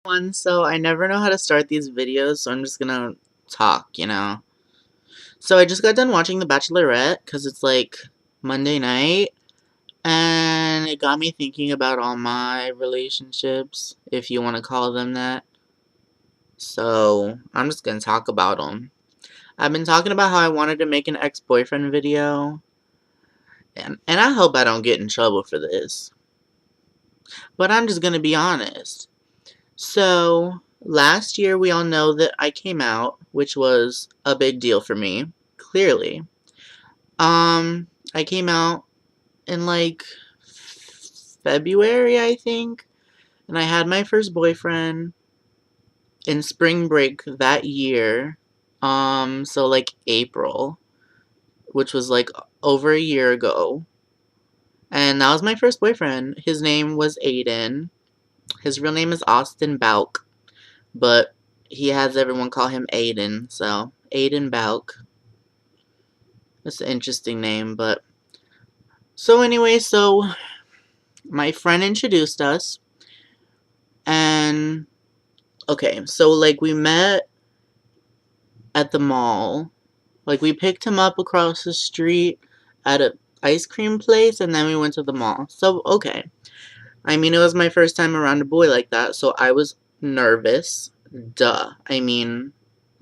So I never know how to start these videos, so I'm just gonna talk. So I just got done watching The Bachelorette because it's like Monday night, and it got me thinking about all my relationships, if you want to call them that. So I'm just gonna talk about them. I've been talking about how I wanted to make an ex-boyfriend video, and I hope I don't get in trouble for this. But I'm just gonna be honest. So, last year we all know that I came out, which was a big deal for me, clearly. I came out in like February, I think, and I had my first boyfriend in spring break that year. So like April, which was like over a year ago. And that was my first boyfriend. His name was Aiden. His real name is Austin Balk, but he has everyone call him Aiden, so Aiden Balk. That's an interesting name, but so anyway, so my friend introduced us, and okay, so like we met at the mall. Like we picked him up across the street at a ice cream place, and then we went to the mall. So okay, I mean it was my first time around a boy like that, so I was nervous. Duh. I mean,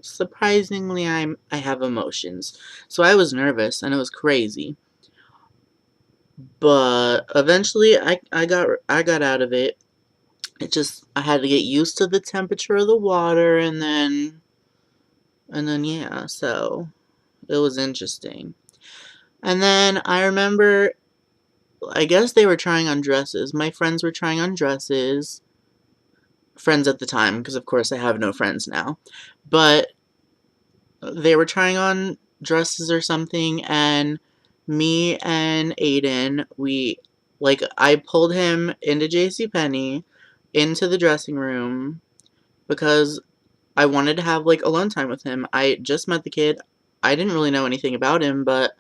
surprisingly, I have emotions, so I was nervous, and it was crazy. But eventually, I got out of it. It just I had to get used to the temperature of the water, and then yeah, so it was interesting. And then I remember, I guess they were trying on dresses. My friends were trying on dresses. Friends at the time, because of course I have no friends now. But they were trying on dresses or something, and me and Aiden, I pulled him into JCPenney, into the dressing room, because I wanted to have, like, alone time with him. I just met the kid. I didn't really know anything about him, but,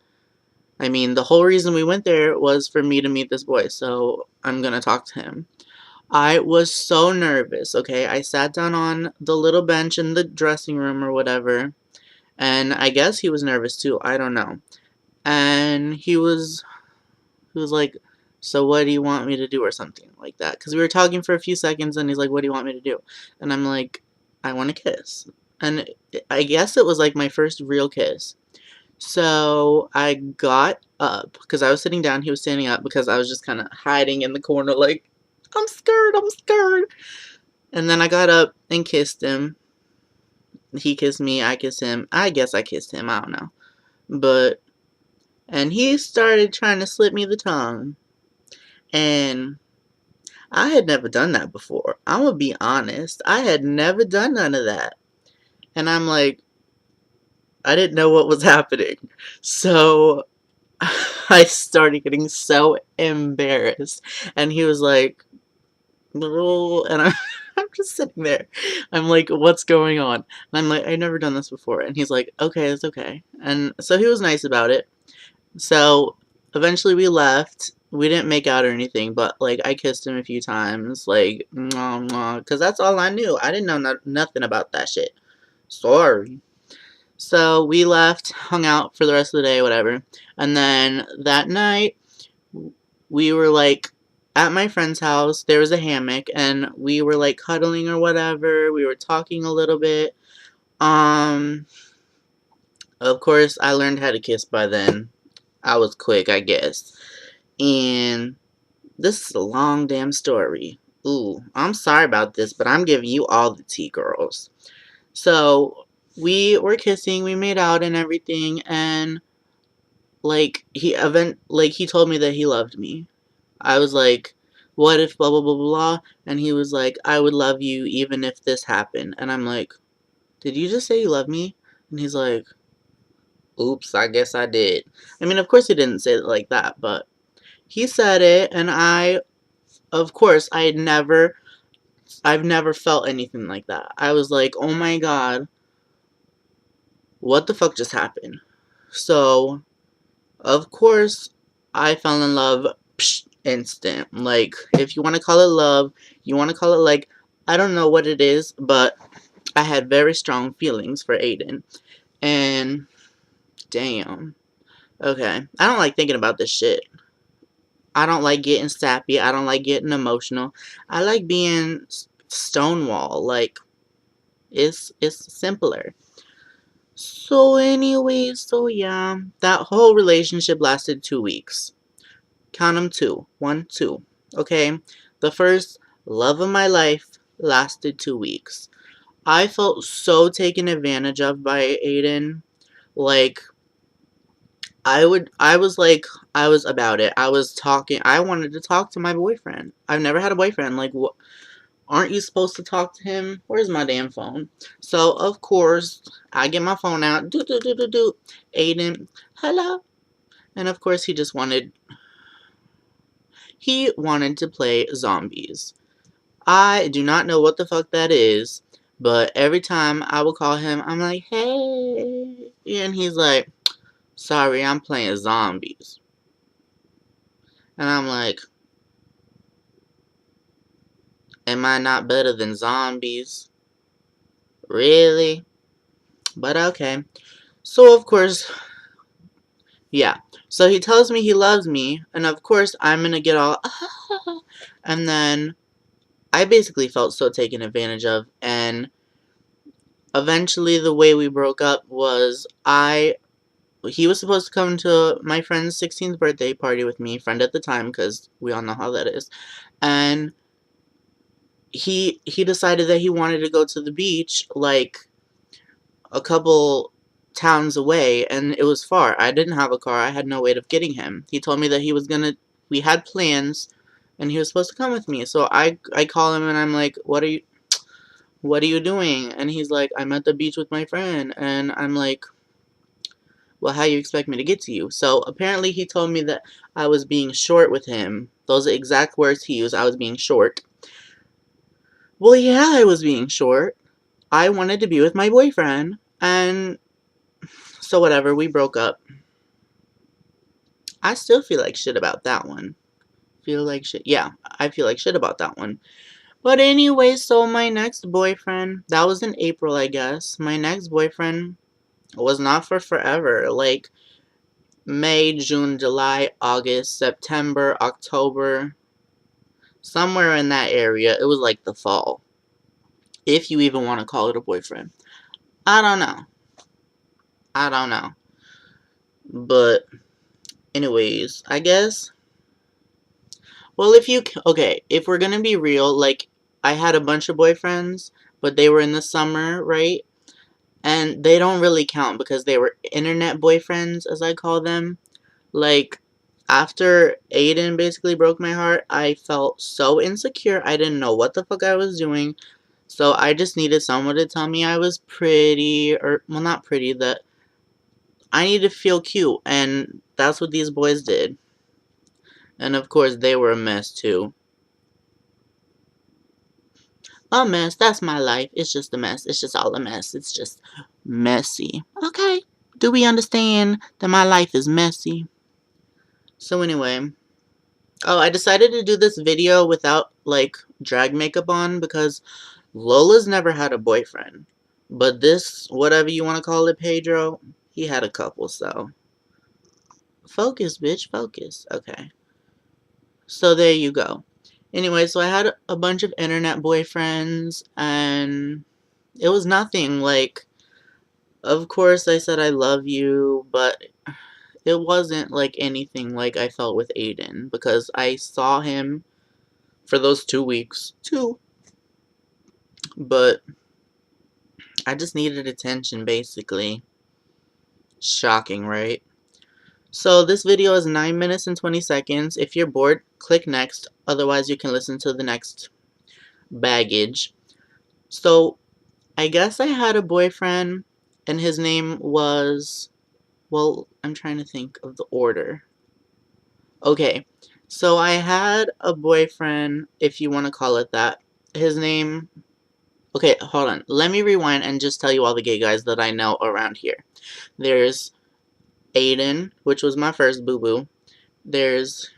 I mean, the whole reason we went there was for me to meet this boy, so I'm gonna talk to him. I was so nervous, okay? I sat down on the little bench in the dressing room or whatever, and I guess he was nervous too. I don't know. And he was like, "So what do you want me to do?" or something like that. Because we were talking for a few seconds, and he's like, "What do you want me to do?" And I'm like, "I want to kiss." And I guess it was like my first real kiss. So I got up because I was sitting down. He was standing up because I was just kind of hiding in the corner, like, I'm scared, I'm scared. And then I got up and kissed him. He kissed me, I kissed him. I guess I kissed him, I don't know. And he started trying to slip me the tongue. And I had never done that before. I'm gonna be honest. I had never done none of that. And I'm like, I didn't know what was happening. So I started getting so embarrassed. And he was like, "No," and I'm just sitting there. I'm like, what's going on? And I'm like, I've never done this before. And he's like, okay, it's okay. And so he was nice about it. So eventually we left. We didn't make out or anything, but like I kissed him a few times, like, mwah, mwah, because that's all I knew. I didn't know nothing about that shit. Sorry. So we left, hung out for the rest of the day, whatever. And then that night, we were like at my friend's house. There was a hammock, and we were like cuddling or whatever. We were talking a little bit. Um, of course, I learned how to kiss by then. I was quick, I guess. And this is a long damn story. Ooh, I'm sorry about this, but I'm giving you all the tea, girls. So, we were kissing, we made out and everything, and he told me that he loved me. I was like, what if blah blah blah blah, and he was like, I would love you even if this happened. And I'm like, did you just say you love me? And he's like, oops, I guess I did. I mean, of course he didn't say it like that, but he said it, and of course, I've never felt anything like that. I was like, oh my god, what the fuck just happened? So, of course, I fell in love, instant. Like, if you want to call it love, you want to call it like I don't know what it is, but I had very strong feelings for Aiden. And damn. Okay. I don't like thinking about this shit. I don't like getting sappy. I don't like getting emotional. I like being stonewall. Like, it's simpler. So anyways, so yeah. That whole relationship lasted 2 weeks. Count them two. 1, 2. Okay? The first love of my life lasted 2 weeks. I felt so taken advantage of by Aiden. Like, I was about it. I was talking. I wanted to talk to my boyfriend. I've never had a boyfriend. Like, what? Aren't you supposed to talk to him? Where's my damn phone? So, of course, I get my phone out. Do, do, do, do, do. Aiden, hello. And of course, he wanted to play zombies. I do not know what the fuck that is, but every time I will call him, I'm like, hey. And he's like, sorry, I'm playing zombies. And I'm like, am I not better than zombies? Really? But okay. So, of course, yeah. So he tells me he loves me, and of course, I'm gonna get all, and then I basically felt so taken advantage of, and eventually the way we broke up was he was supposed to come to my friend's 16th birthday party with me, friend at the time, because we all know how that is, and he decided that he wanted to go to the beach, like, a couple towns away, and it was far. I didn't have a car. I had no way of getting him. He told me that we had plans, and he was supposed to come with me. So I call him, and I'm like, what are you doing? And he's like, I'm at the beach with my friend. And I'm like, well, how you expect me to get to you? So apparently he told me that I was being short with him. Those are exact words he used. I was being short. Well, yeah, I was being short. I wanted to be with my boyfriend. And so whatever, we broke up. I still feel like shit about that one. Feel like shit. Yeah, I feel like shit about that one. But anyway, so my next boyfriend, that was in April, I guess. My next boyfriend was not for forever. Like, May, June, July, August, September, October, somewhere in that area. It was like the fall. If you even want to call it a boyfriend. I don't know. I don't know. But, anyways, I guess. Well, okay, if we're gonna be real, like, I had a bunch of boyfriends, but they were in the summer, right? And they don't really count because they were internet boyfriends, as I call them. Like, after Aiden basically broke my heart, I felt so insecure. I didn't know what the fuck I was doing. So I just needed someone to tell me I was pretty, or, well, not pretty, that I needed to feel cute. And that's what these boys did. And of course, they were a mess too. A mess. That's my life. It's just a mess. It's just all a mess. It's just messy. Okay. Do we understand that my life is messy? So anyway. Oh, I decided to do this video without, like, drag makeup on because Lola's never had a boyfriend. But this, whatever you want to call it, Pedro, he had a couple, so. Focus, bitch. Focus. Okay. So there you go. Anyway, so I had a bunch of internet boyfriends, and it was nothing. Like, of course I said I love you, but it wasn't like anything like I felt with Aiden because I saw him for those 2 weeks too, but I just needed attention basically. Shocking, right? So this video is 9 minutes and 20 seconds. If you're bored, click next. Otherwise, you can listen to the next baggage. So I guess I had a boyfriend, and his name was, well, I'm trying to think of the order. Okay, so I had a boyfriend, if you want to call it that. His name... Okay, hold on. Let me rewind and just tell you all the gay guys that I know around here. There's Aiden, which was my first boo-boo. There's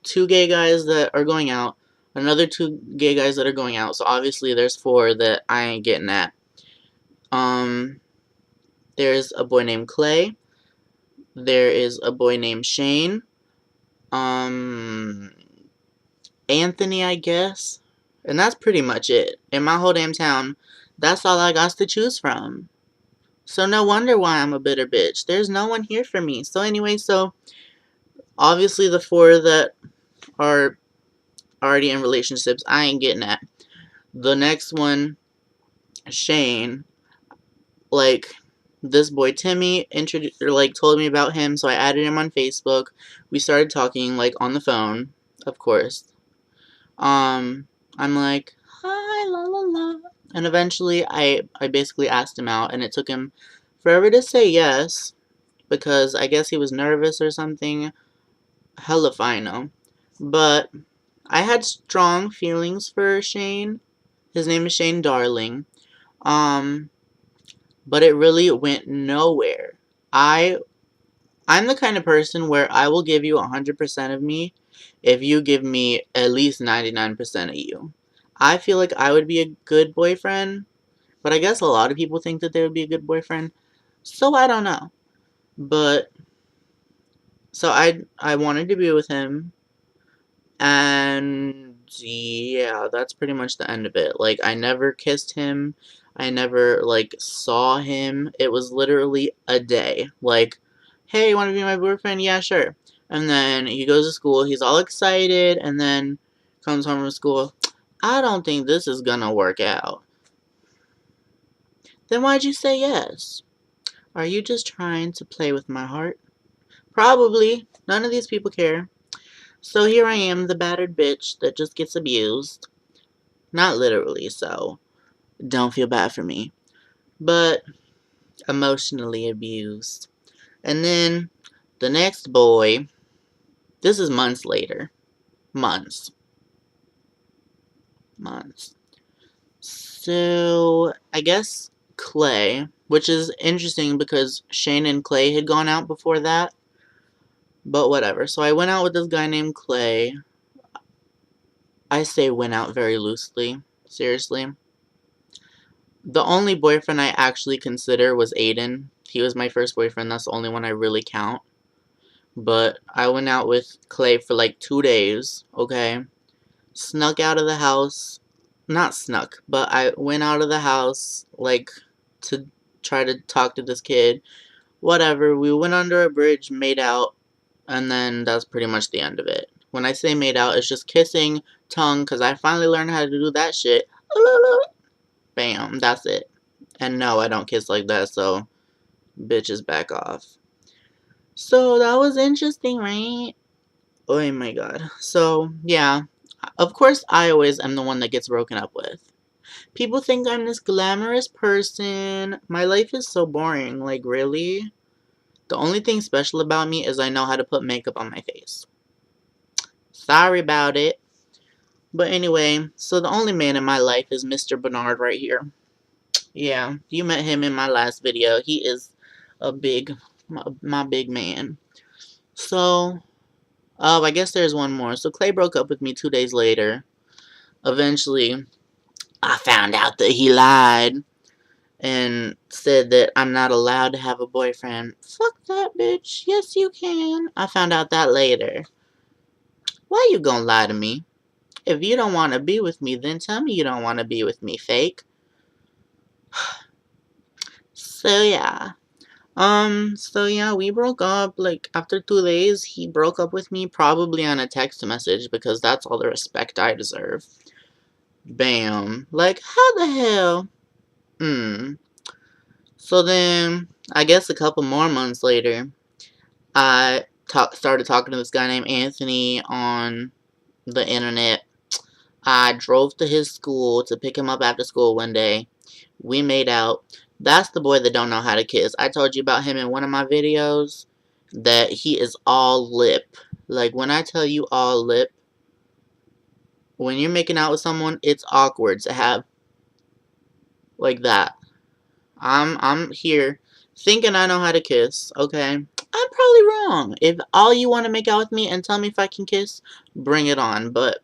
2 gay guys that are going out. Another two gay guys that are going out. So obviously there's four that I ain't getting at. There's a boy named Clay. There is a boy named Shane. Um, Anthony, I guess. And that's pretty much it. In my whole damn town, that's all I got to choose from. So no wonder why I'm a bitter bitch. There's no one here for me. So anyway, so obviously the four that are already in relationships, I ain't getting at. The next one, Shane, like this boy Timmy introduced or like told me about him, so I added him on Facebook. We started talking like on the phone, of course. I'm like, hi, la la la. And eventually I basically asked him out, and it took him forever to say yes because I guess he was nervous or something. Hell if I know. But I had strong feelings for Shane. His name is Shane Darling. Um, but it really went nowhere. I I'm the kind of person where I will give you 100% of me if you give me at least 99% of you. I feel like I would be a good boyfriend, but I guess a lot of people think that they would be a good boyfriend. So I don't know. But so I wanted to be with him, and yeah, that's pretty much the end of it. Like, I never kissed him. I never, like, saw him. It was literally a day. Like, hey, you want to be my boyfriend? Yeah, sure. And then he goes to school. He's all excited, and then comes home from school. I don't think this is gonna work out. Then why'd you say yes? Are you just trying to play with my heart? Probably. None of these people care. So here I am, the battered bitch that just gets abused. Not literally, so don't feel bad for me. But emotionally abused. And then the next boy, this is months later. Months. Months. So I guess Clay, which is interesting because Shane and Clay had gone out before that. But whatever. So I went out with this guy named Clay. I say went out very loosely. Seriously. The only boyfriend I actually consider was Aiden. He was my first boyfriend. That's the only one I really count. But I went out with Clay for like 2 days, okay? Snuck out of the house. Not snuck, but I went out of the house, like, to try to talk to this kid. Whatever. We went under a bridge, made out, and then that's pretty much the end of it. When I say made out, it's just kissing, tongue, because I finally learned how to do that shit. Bam, that's it. And no, I don't kiss like that, so bitches back off. So that was interesting, right? Oh my god. So, yeah. Of course, I always am the one that gets broken up with. People think I'm this glamorous person. My life is so boring. Like, really? The only thing special about me is I know how to put makeup on my face. Sorry about it. But anyway, so the only man in my life is Mr. Bernard right here. Yeah, you met him in my last video. He is a big, my big man. So, oh, I guess there's one more. So Clay broke up with me 2 days later. Eventually, I found out that he lied and said that I'm not allowed to have a boyfriend. Fuck that bitch. Yes, you can. I found out that later. Why you gonna lie to me? If you don't want to be with me, then tell me you don't want to be with me, fake. So yeah. So yeah, we broke up, like, after 2 days, he broke up with me, probably on a text message, because that's all the respect I deserve. Bam. Like, how the hell? So then, I guess a couple more months later, I started talking to this guy named Anthony on the internet. I drove to his school to pick him up after school one day. We made out. That's the boy that don't know how to kiss. I told you about him in one of my videos that he is all lip. Like, when I tell you all lip, when you're making out with someone, it's awkward to have like that. I'm here thinking I know how to kiss, okay? I'm probably wrong. If all you want to make out with me and tell me if I can kiss, bring it on. But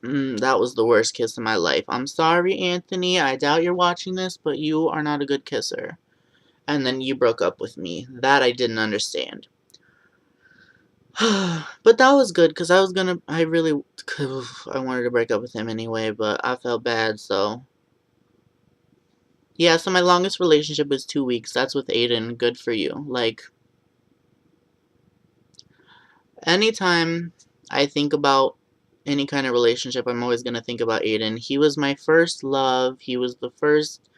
that was the worst kiss of my life. I'm sorry, Anthony. I doubt you're watching this, but you are not a good kisser. And then you broke up with me. That I didn't understand. But that was good, because I really, I wanted to break up with him anyway, but I felt bad, so. Yeah, so my longest relationship was 2 weeks. That's with Aiden. Good for you. Like, anytime I think about any kind of relationship, I'm always going to think about Aiden. He was my first love. He was the first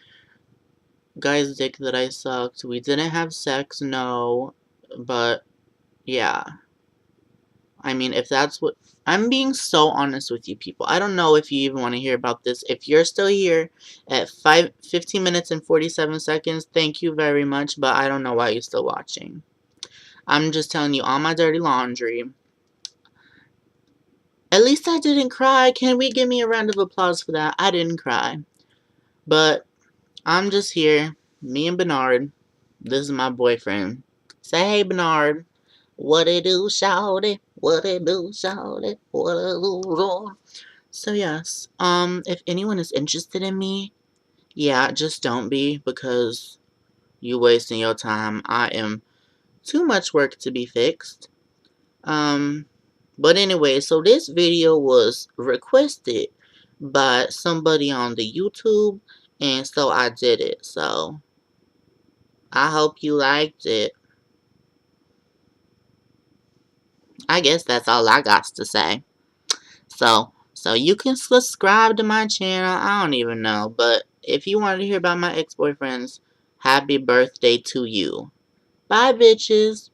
guy's dick that I sucked. We didn't have sex, no. But, yeah. I mean, if that's what... I'm being so honest with you people. I don't know if you even want to hear about this. If you're still here at 15 minutes and 47 seconds, thank you very much. But I don't know why you're still watching. I'm just telling you all my dirty laundry. At least I didn't cry. Can we give me a round of applause for that? I didn't cry. But I'm just here. Me and Bernard. This is my boyfriend. Say hey, Bernard. What it do, shawty? What it do, shawty? What it do? So yes, if anyone is interested in me, yeah, just don't be, because you wasting your time. I am too much work to be fixed. But anyway, so this video was requested by somebody on the YouTube, and so I did it. So I hope you liked it. I guess that's all I got to say. So you can subscribe to my channel. I don't even know, but if you want to hear about my ex-boyfriends, happy birthday to you. Bye, bitches.